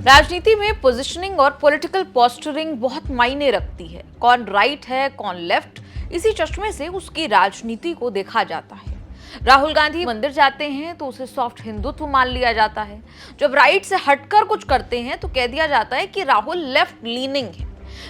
राजनीति में पोजीशनिंग और पॉलिटिकल पोस्टरिंग बहुत मायने रखती है। कौन राइट है, कौन लेफ्ट, इसी चश्मे से उसकी राजनीति को देखा जाता है। राहुल गांधी मंदिर जाते हैं तो उसे सॉफ्ट हिंदुत्व मान लिया जाता है। जब राइट से हटकर कुछ करते हैं तो कह दिया जाता है कि राहुल लेफ्ट लीनिंग है।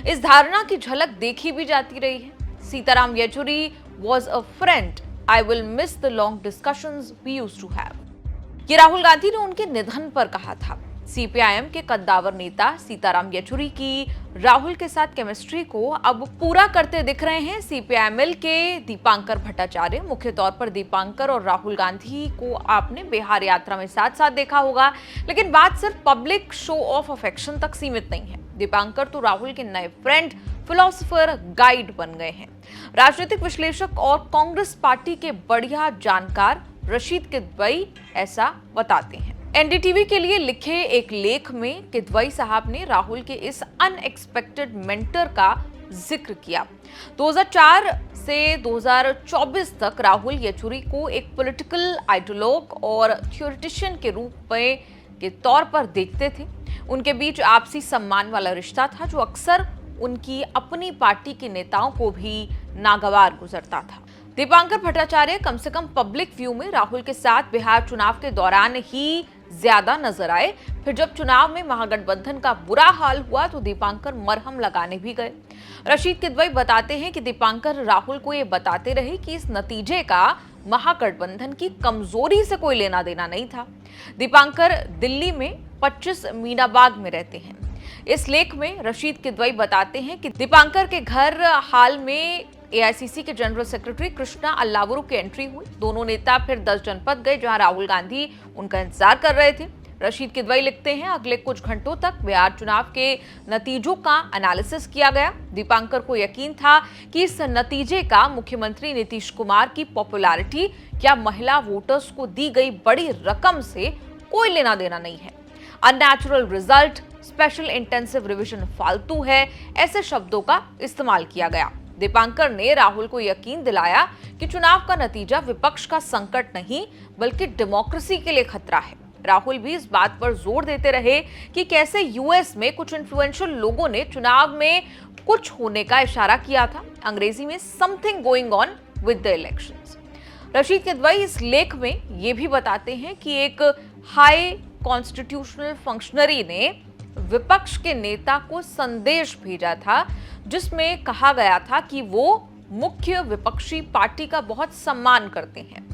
इस धारणा की झलक देखी भी जाती रही है। Sitaram Yechury was a friend, I will miss the long discussions we used to have. ये राहुल गांधी ने उनके निधन पर कहा था। सीपीआईएम के कद्दावर नेता सीताराम येचुरी की राहुल के साथ केमिस्ट्री को अब पूरा करते दिख रहे हैं सीपीआईएमएल के दीपांकर भट्टाचार्य। मुख्य तौर पर दीपांकर और राहुल गांधी को आपने बिहार यात्रा में साथ साथ देखा होगा, लेकिन बात सिर्फ पब्लिक शो ऑफ अफेक्शन तक सीमित नहीं है। दीपांकर तो राहुल के नए फ्रेंड, फिलोसोफर, गाइड बन गए हैं। राजनीतिक विश्लेषक और कांग्रेस पार्टी के बढ़िया जानकार रशीद किदवई ऐसा बताते हैं। एनडीटीवी के लिए लिखे एक लेख में किदवई साहब ने राहुल के इस अनएक्सपेक्टेड मेंटर का जिक्र किया। 2004 से 2024 तक राहुल येचुरी को एक पॉलिटिकल आइडियोलॉग और थ्योरिटिशियन के रूप में के तौर पर देखते थे। उनके बीच आपसी सम्मान वाला रिश्ता था जो अक्सर उनकी अपनी पार्टी के नेताओं को भी नागवार गुजरता था। दीपांकर भट्टाचार्य कम से कम पब्लिक व्यू में राहुल के साथ बिहार चुनाव के दौरान ही ज्यादा नजर आए। फिर जब चुनाव में महागठबंधन का बुरा हाल हुआ तो दीपांकर मरहम लगाने भी गए। रशीद किदवई बताते हैं कि दीपांकर राहुल को ये बताते रहे कि इस नतीजे का महागठबंधन की कमजोरी से कोई लेना देना नहीं था। दीपांकर दिल्ली में 25 मीनाबाग में रहते हैं। इस लेख में रशीद किदवई बताते हैं कि दीपांकर के घर हाल में एआईसीसी के जनरल सेक्रेटरी कृष्णा अल्लावरू की एंट्री हुई। दोनों नेता फिर 10 जनपद गए जहां राहुल गांधी उनका इंतजार कर रहे थे। रशीद किदवई लिखते हैं, अगले कुछ घंटों तक बिहार चुनाव के नतीजों का एनालिसिस किया गया। दीपांकर को यकीन था कि इस नतीजे का मुख्यमंत्री नीतीश कुमार की पॉपुलैरिटी या महिला वोटर्स को दी गई बड़ी रकम से कोई लेना देना नहीं है। Unnatural result, special intensive revision फालतू है, ऐसे शब्दों का इस्तेमाल किया गया। दीपांकर ने राहुल को यकीन दिलाया कि चुनाव का नतीजा विपक्ष का संकट नहीं बल्कि डेमोक्रेसी के लिए खतरा है। राहुल भी इस बात पर जोर देते रहे कि कैसे यूएस में कुछ इन्फ्लुएंशियल लोगों ने चुनाव में कुछ होने का इशारा किया था, अंग्रेजी में something going on with the elections. Rashid Kidwai इस लेख में ये भी बताते हैं कि एक हाई कॉन्स्टिट्यूशनल फंक्शनरी ने विपक्ष के नेता को संदेश भेजा था जिसमें कहा गया था कि वो मुख्य विपक्षी पार्टी का बहुत सम्मान करते हैं।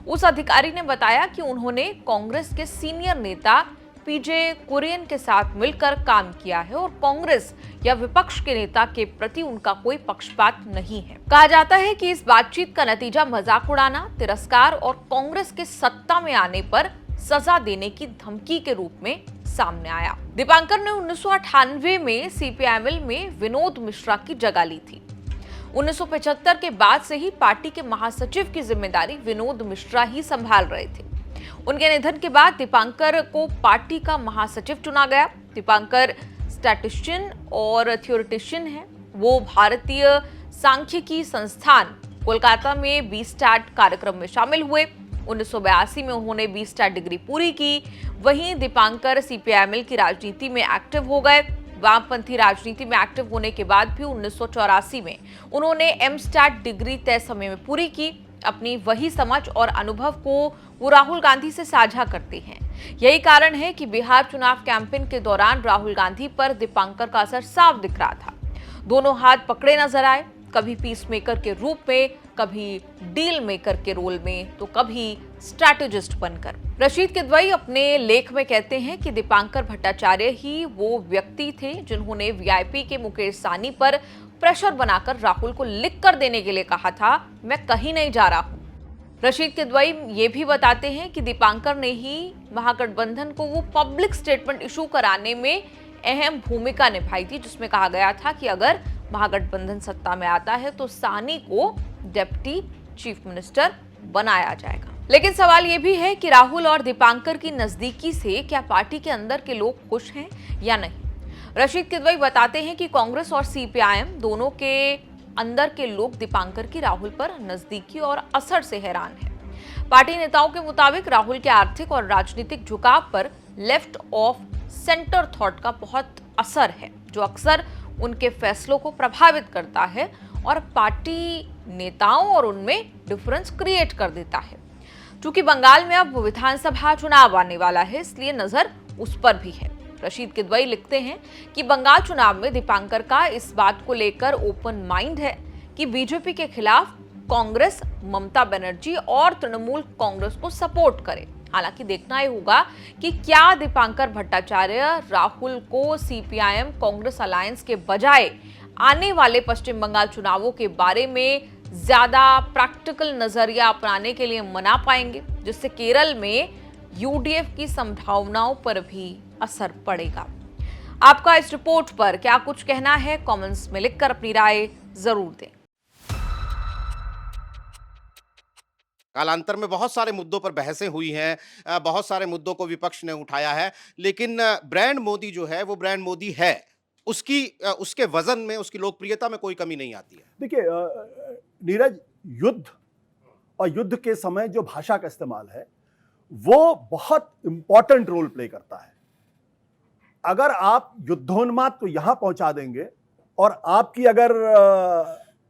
उस अधिकारी ने बताया कि उन्होंने कांग्रेस के सीनियर नेता पीजे कुरियन के साथ मिलकर काम किया है और कांग्रेस या विपक्ष के नेता के प्रति उनका कोई पक्षपात नहीं है। कहा जाता है कि इस बातचीत का नतीजा मजाक उड़ाना, तिरस्कार और कांग्रेस के सत्ता में आने पर सजा देने की धमकी के रूप में सामने आया। दीपांकर ने 1998 में सीपीआईएमएल में विनोद मिश्रा की जगह ली थी। 1975 के बाद से ही पार्टी के महासचिव की जिम्मेदारी विनोद मिश्रा ही संभाल रहे थे। उनके निधन के बाद दीपांकर को पार्टी का महासचिव चुना गया। दीपांकर स्टैटिस्टिशियन और थ्योरिटिशियन है। वो भारतीय सांख्यिकी संस्थान कोलकाता में बीस्टैट कार्यक्रम में शामिल हुए। 1982 में उन्होंने बीस्टैट डिग्री पूरी की। वहीं दीपांकर सीपीआईएमएल की राजनीति में एक्टिव हो गए। वामपंथी राजनीति में एक्टिव होने के बाद भी 1984 में उन्होंने एमस्टैट डिग्री तय समय में पूरी की। अपनी वही समझ और अनुभव को वो राहुल गांधी से साझा करते हैं। यही कारण है कि बिहार चुनाव कैंपेन के दौरान राहुल गांधी पर दीपांकर का असर साफ दिख रहा था। दोनों हाथ पकड़े नजर आए, कभी पीस मेकर के रूप में, कभी डील मेकर के रोल में, तो कभी स्ट्रैटेजिस्ट बनकर। रशीद किदवई अपने लेख में कहते हैं कि दीपांकर भट्टाचार्य ही वो व्यक्ति थे जिन्होंने वीआईपी के मुकेश साहनी पर प्रेशर बनाकर राहुल को लिख कर देने के लिए कहा था, मैं कहीं नहीं जा रहा हूं। रशीद किदवई ये भी बताते हैं कि दीपांकर ने ही महागठबंधन को वो पब्लिक स्टेटमेंट इशू कराने में अहम भूमिका निभाई थी जिसमें कहा गया था कि अगर महागठबंधन सत्ता में आता है तो साहनी को डिप्टी चीफ मिनिस्टर बनाया जाएगा। लेकिन सवाल यह भी है कि राहुल और दीपांकर की नजदीकी से क्या पार्टी के अंदर के लोग खुश हैं या नहीं। रशीद किदवई बताते हैं कि कांग्रेस और सीपीआईएम दोनों के अंदर के लोग दीपांकर की राहुल पर नजदीकी और असर से हैरान हैं। पार्टी नेताओं के मुताबिक राहुल के आर्थिक और राजनीतिक झुकाव पर लेफ्ट ऑफ सेंटर थॉट का बहुत असर है, जो अक्सर उनके फैसलों को प्रभावित करता है और पार्टी नेताओं और उनमें डिफरेंस क्रिएट कर देता है। क्योंकि बंगाल में अब विधानसभा चुनाव आने वाला है, इसलिए नजर उस पर भी है। रशीद किदवई लिखते हैं कि बंगाल चुनाव में दीपांकर का इस बात को लेकर ओपन माइंड है कि बीजेपी के खिलाफ कांग्रेस ममता बनर्जी और तृणमूल कांग्रेस को सपोर्ट करे। हालांकि देखना ही होगा कि क्या दीपांकर भट्टाचार्य राहुल को सीपीआईएम कांग्रेस अलायंस के बजाय आने वाले पश्चिम बंगाल चुनावों के बारे में ज्यादा प्रैक्टिकल नजरिया अपनाने के लिए मना पाएंगे, जिससे केरल में यूडीएफ की संभावनाओं पर भी असर पड़ेगा। आपका इस रिपोर्ट पर क्या कुछ कहना है? कमेंट्स में लिखकर अपनी राय जरूर दें। कालांतर में बहुत सारे मुद्दों पर बहसें हुई हैं, बहुत सारे मुद्दों को विपक्ष ने उठाया है, लेकिन ब्रांड मोदी जो है वो ब्रांड मोदी है। उसके वजन में, उसकी लोकप्रियता में कोई कमी नहीं आती है। देखिए नीरज, युद्ध और युद्ध के समय जो भाषा का इस्तेमाल है वो बहुत इंपॉर्टेंट रोल प्ले करता है। अगर आप युद्धोन्माद को यहां पहुंचा देंगे और आपकी अगर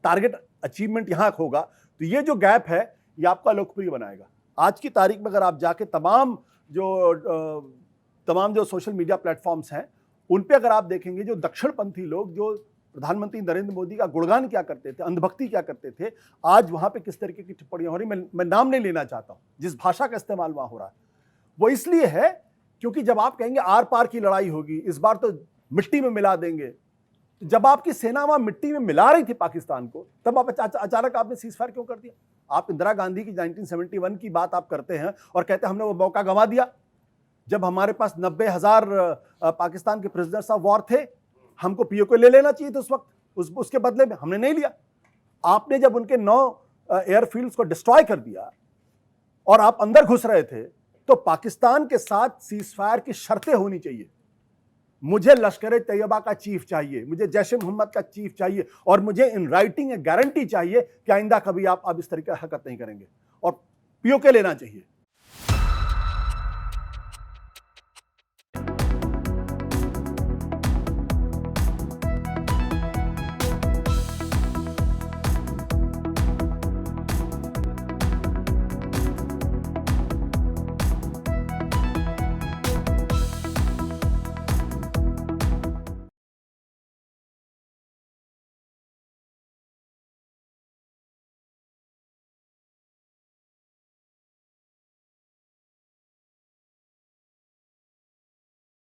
टारगेट अचीवमेंट यहां होगा तो ये जो गैप है ये आपका लोकप्रिय बनाएगा। आज की तारीख में अगर आप जाके तमाम जो सोशल मीडिया प्लेटफॉर्म्स हैं उन पे अगर आप देखेंगे, जो दक्षिणपंथी लोग जो प्रधानमंत्री नरेंद्र मोदी का गुणगान क्या करते थे, अंधभक्ति क्या करते थे, आज वहां पे किस तरीके की टिप्पणियां हो रही, मैं नाम नहीं लेना चाहता हूं, जिस भाषा का इस्तेमाल वहां हो रहा है वो इसलिए है क्योंकि जब आप कहेंगे आर पार की लड़ाई होगी, इस बार तो मिट्टी में मिला देंगे, जब आपकी सेना वहां मिट्टी में मिला रही थी पाकिस्तान को, तब आप अचानक आपने सीजफायर क्यों कर दिया? आप इंदिरा गांधी की 1971 की बात आप करते हैं और कहते हैं हमने वो मौका गंवा दिया जब हमारे पास 90,000 पाकिस्तान के प्रिजनर्स ऑफ वॉर थे, हमको पीओके ले लेना चाहिए था उस वक्त, उसके बदले में हमने नहीं लिया। आपने जब उनके 9 एयरफील्ड्स को डिस्ट्रॉय कर दिया और आप अंदर घुस रहे थे, तो पाकिस्तान के साथ सीजफायर की शर्तें होनी चाहिए। मुझे लश्कर तैयबा का चीफ चाहिए, मुझे जैश ए मोहम्मद का चीफ चाहिए और मुझे इन राइटिंग गारंटी चाहिए कि आइंदा कभी आप इस तरीके की हरकत नहीं करेंगे और पीओके लेना चाहिए।